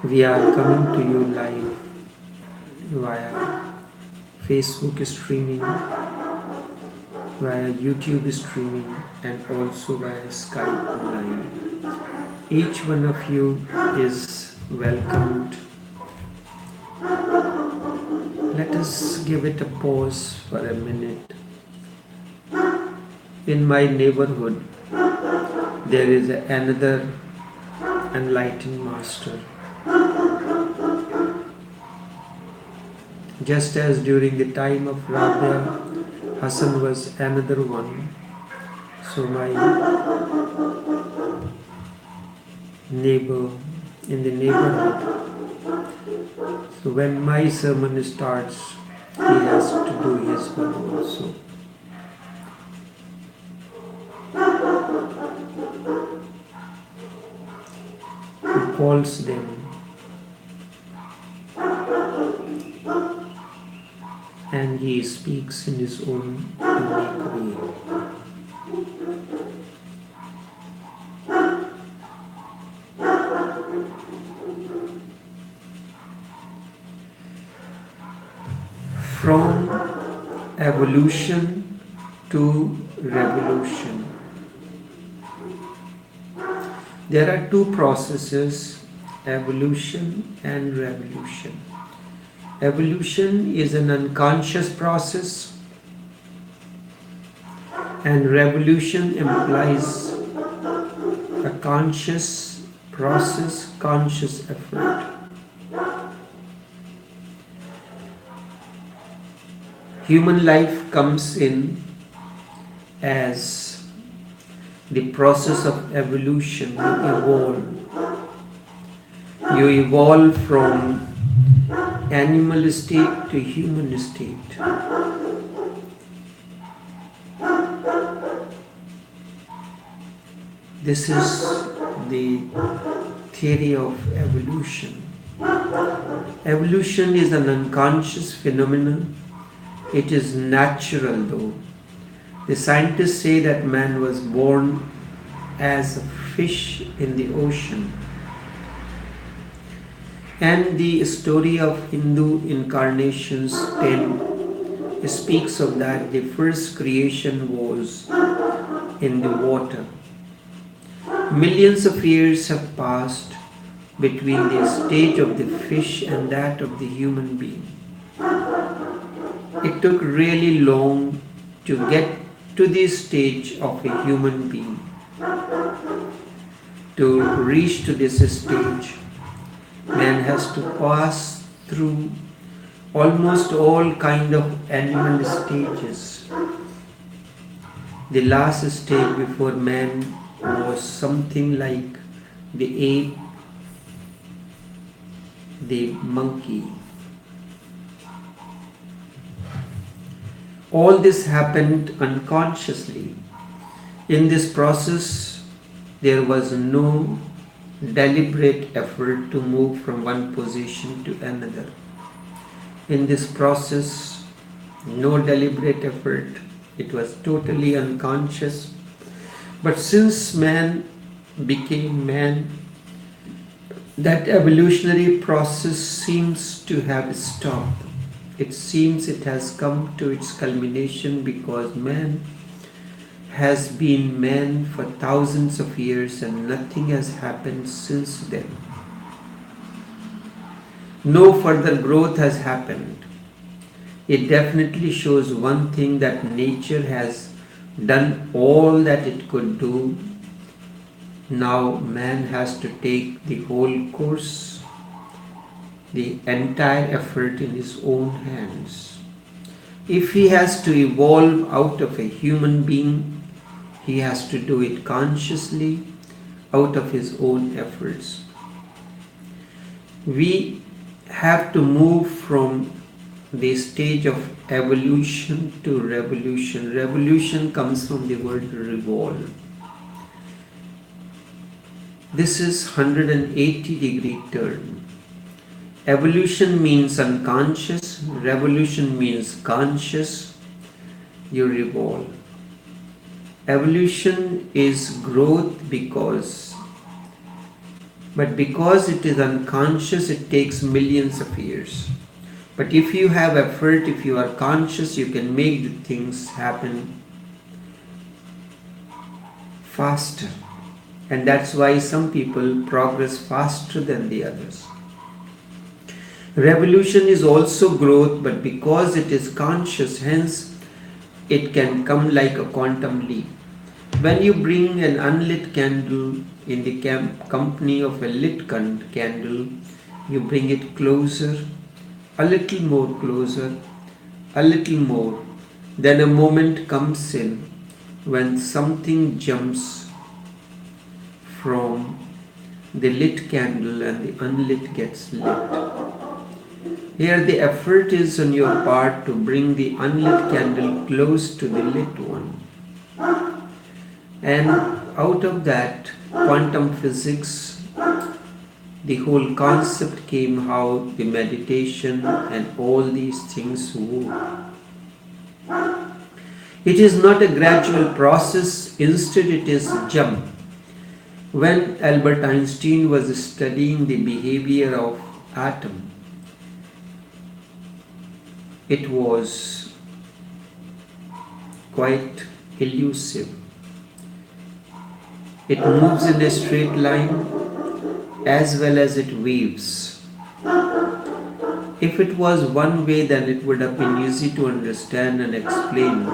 We are coming to you live via Facebook streaming, via YouTube streaming, and also via Skype online. Each one of you is welcomed. Let us give it a pause for a minute. In my neighborhood, there is another enlightened master. Just as during the time of Rabia, Hassan was another one, so my neighbor in the neighborhood, so when my sermon starts, he has to do his one also. He calls them and he speaks in his own unique way. From evolution to revolution. There are two processes, evolution and revolution. Evolution is an unconscious process, and revolution implies a conscious process, conscious effort. Human life comes in as the process of evolution. You evolve. You evolve from animal state to human state. This is the theory of evolution. Evolution is an unconscious phenomenon. It is natural though. The scientists say that man was born as a fish in the ocean. And the story of Hindu incarnations 10 speaks of that. The first creation was in the water. Millions of years have passed between the stage of the fish and that of the human being. It took really long to get to the stage of a human being. To reach to this stage, man has to pass through almost all kind of animal stages. The last stage before man was something like the ape, the monkey. All this happened unconsciously. In this process, there was no deliberate effort to move from one position to another. In this process, no deliberate effort. It was totally unconscious. But since man became man, that evolutionary process seems to have stopped. It seems it has come to its culmination because man has been man for thousands of years and nothing has happened since then. No further growth has happened. It definitely shows one thing, that nature has done all that it could do. Now man has to take the whole course, the entire effort in his own hands. If he has to evolve out of a human being, he has to do it consciously, out of his own efforts. We have to move from the stage of evolution to revolution. Revolution comes from the word revolve. This is 180-degree turn. Evolution means unconscious, revolution means conscious. You revolve. Evolution is growth but because it is unconscious, it takes millions of years. But if you have effort, if you are conscious, you can make the things happen faster. And that's why some people progress faster than the others. Revolution is also growth, but because it is conscious, hence it can come like a quantum leap. When you bring an unlit candle in the company of a lit candle, you bring it closer, a little more closer, a little more. Then a moment comes in when something jumps from the lit candle and the unlit gets lit. Here the effort is on your part to bring the unlit candle close to the lit one. And out of that quantum physics, the whole concept came how the meditation and all these things work. It is not a gradual process, instead it is a jump. When Albert Einstein was studying the behavior of atom, it was quite elusive. It moves in a straight line as well as it waves. If it was one way, then it would have been easy to understand and explain.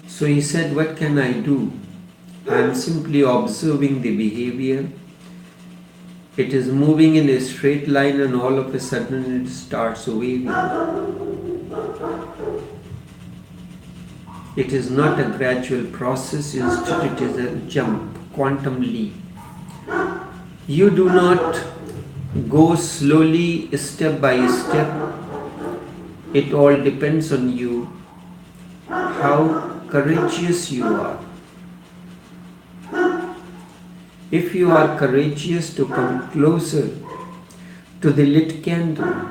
So he said, what can I do? I am simply observing the behavior. It is moving in a straight line and all of a sudden it starts waving. It is not a gradual process, instead it is a jump, quantum leap. You do not go slowly, step by step. It all depends on you, how courageous you are. If you are courageous to come closer to the lit candle,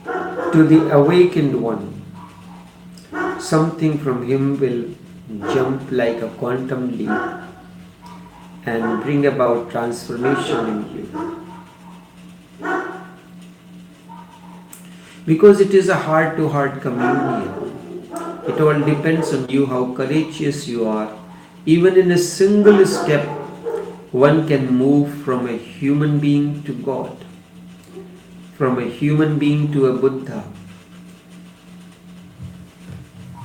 to the awakened one, something from him will jump like a quantum leap and bring about transformation in you. Because it is a heart-to-heart communion. It all depends on you, how courageous you are. Even in a single step, one can move from a human being to God, from a human being to a Buddha,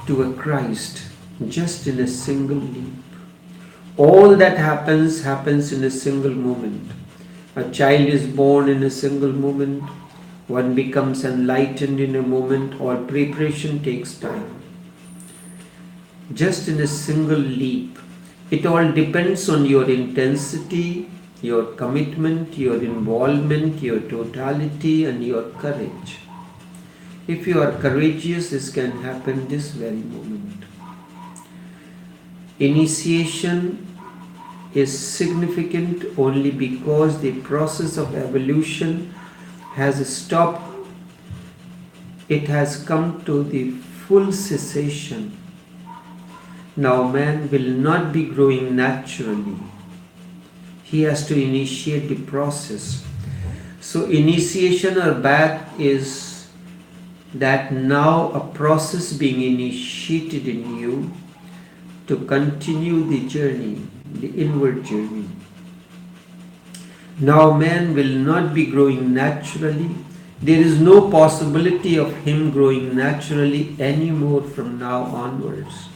to a Christ, just in a single leap. All that happens in a single moment. A child is born in a single moment. One becomes enlightened in a moment. All preparation takes time. Just in a single leap. It all depends on your intensity, your commitment, your involvement, your totality and your courage. If you are courageous, this can happen this very moment. Initiation is significant only because the process of evolution has stopped. It has come to the full cessation. Now man will not be growing naturally. He has to initiate the process. So initiation or bath is that now a process being initiated in you to continue the journey, the inward journey. Now man will not be growing naturally. There is no possibility of him growing naturally anymore from now onwards.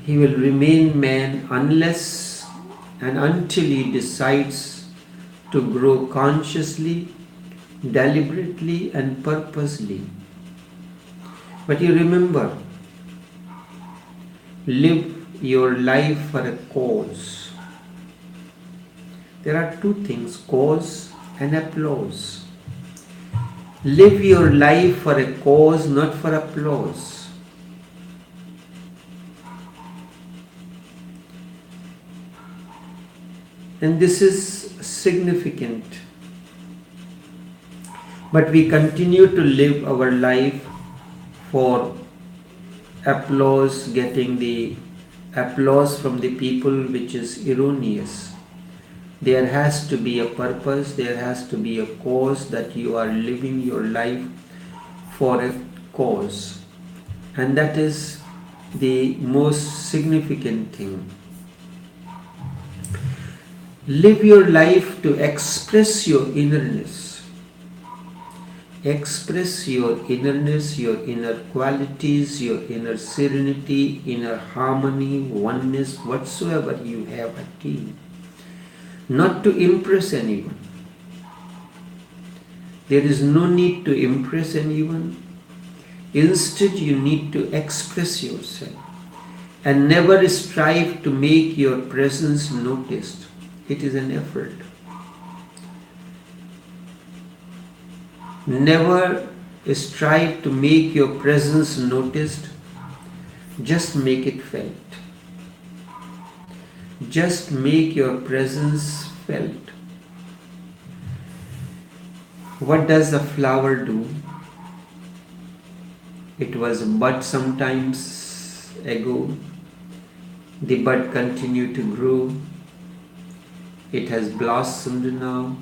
He will remain man unless and until he decides to grow consciously, deliberately and purposely. But you remember, live your life for a cause. There are two things, cause and applause. Live your life for a cause, not for applause. And this is significant. But we continue to live our life for applause, getting the applause from the people, which is erroneous. There has to be a purpose, there has to be a cause, that you are living your life for a cause. And that is the most significant thing. Live your life to express your innerness. Express your innerness, your inner qualities, your inner serenity, inner harmony, oneness, whatsoever you have attained. Not to impress anyone. There is no need to impress anyone. Instead, you need to express yourself and never strive to make your presence noticed. It is an effort. Never strive to make your presence noticed. Just make it felt. Just make your presence felt. What does a flower do? It was a bud sometimes ago. The bud continued to grow. It has blossomed now,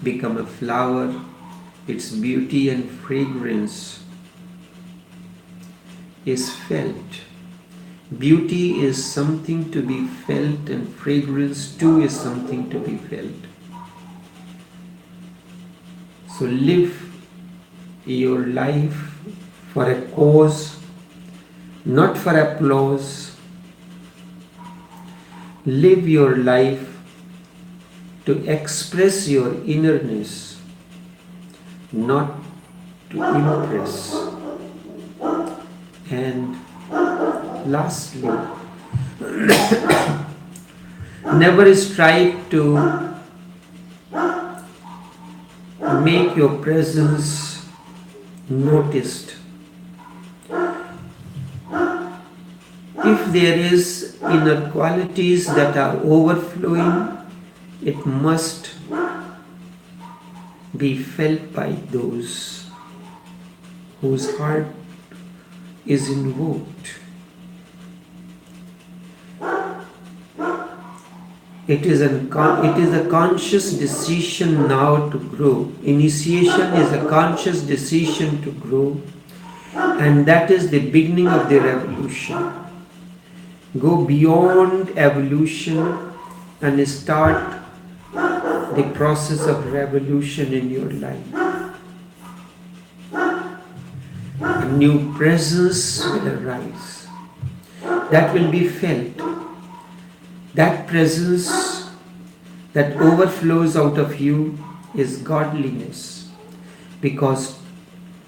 become a flower. Its beauty and fragrance is felt. Beauty is something to be felt, and fragrance too is something to be felt. So live your life for a cause, not for applause. Live your life to express your innerness, not to impress. And lastly, never strive to make your presence noticed. If there is inner qualities that are overflowing, it must be felt by those whose heart is invoked. It is a conscious decision now to grow. Initiation is a conscious decision to grow, and that is the beginning of the revolution. Go beyond evolution and start the process of revolution in your life. A new presence will arise. That will be felt. That presence that overflows out of you is godliness, because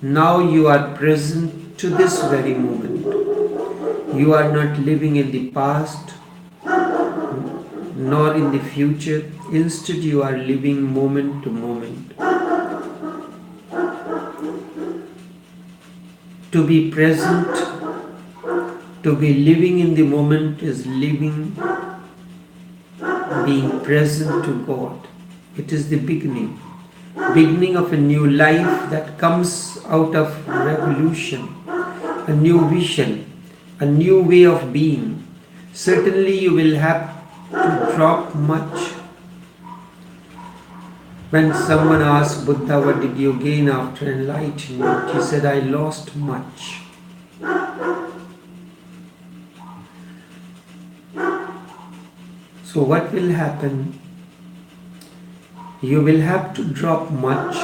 now you are present to this very moment. You are not living in the past nor in the future. Instead, you are living moment to moment. To be present, to be living in the moment is living, being present to God. It is the beginning of a new life that comes out of revolution, a new vision, a new way of being. Certainly you will have to drop much. When someone asked Buddha, what did you gain after enlightenment? He said, I lost much. So what will happen? You will have to drop much.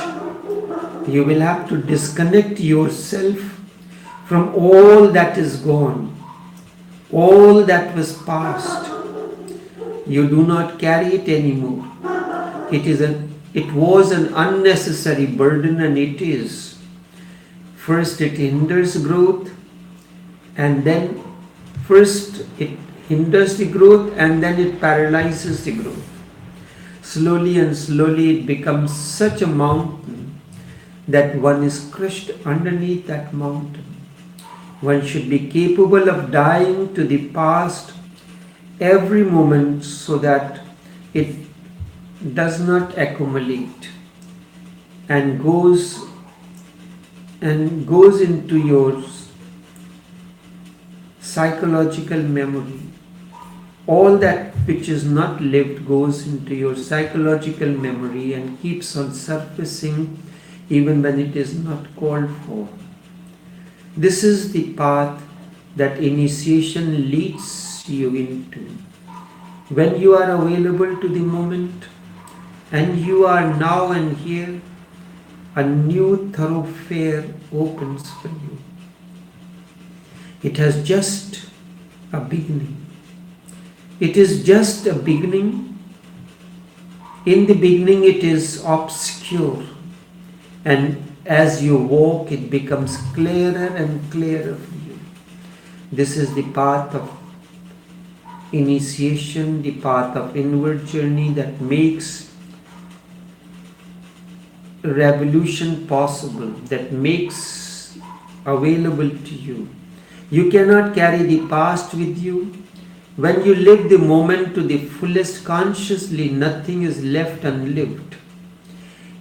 You will have to disconnect yourself from all that is gone, all that was past. You do not carry it anymore. It was an unnecessary burden, and it is. First it hinders growth, and then first it hinders the growth, and then it paralyzes the growth. Slowly and slowly it becomes such a mountain that one is crushed underneath that mountain. One should be capable of dying to the past every moment, so that It does not accumulate and goes into your psychological memory. All that which is not lived goes into your psychological memory and keeps on surfacing even when it is not called for. This is the path that initiation leads you into. When you are available to the moment and you are now and here, a new thoroughfare opens for you. It has just a beginning. It is just a beginning. In the beginning it is obscure, and as you walk it becomes clearer and clearer for you. This is the path of initiation, the path of inward journey that makes revolution possible, that makes available to you. You cannot carry the past with you. When you live the moment to the fullest consciously, nothing is left unlived.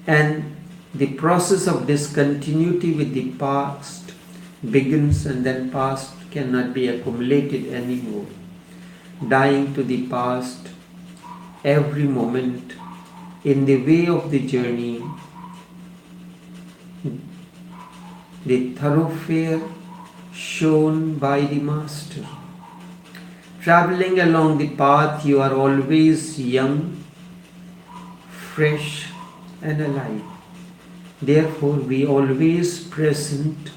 And the process of discontinuity with the past begins, and then past cannot be accumulated anymore. Dying to the past every moment in the way of the journey, the thoroughfare shown by the Master. Traveling along the path, you are always young, fresh and alive. Therefore, be always present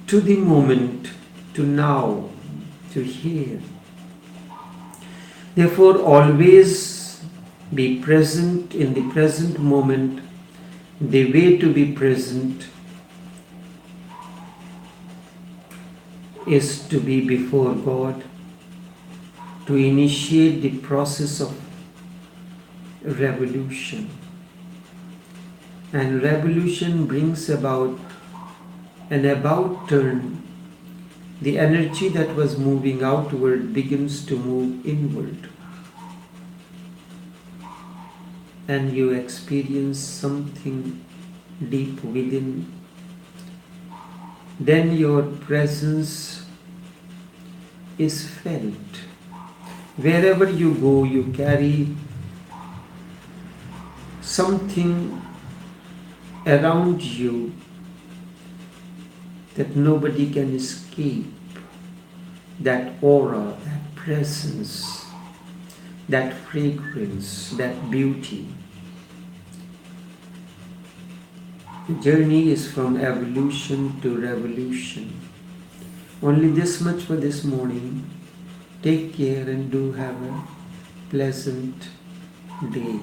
to the moment, to now, to here. Therefore, always be present in the present moment. The way to be present is to be before God, to initiate the process of revolution. And revolution brings about an about turn. The energy that was moving outward begins to move inward. And you experience something deep within. Then your presence is felt. Wherever you go, you carry something around you that nobody can escape. That aura, that presence, that fragrance, that beauty. The journey is from evolution to revolution. Only this much for this morning. Take care and do have a pleasant day.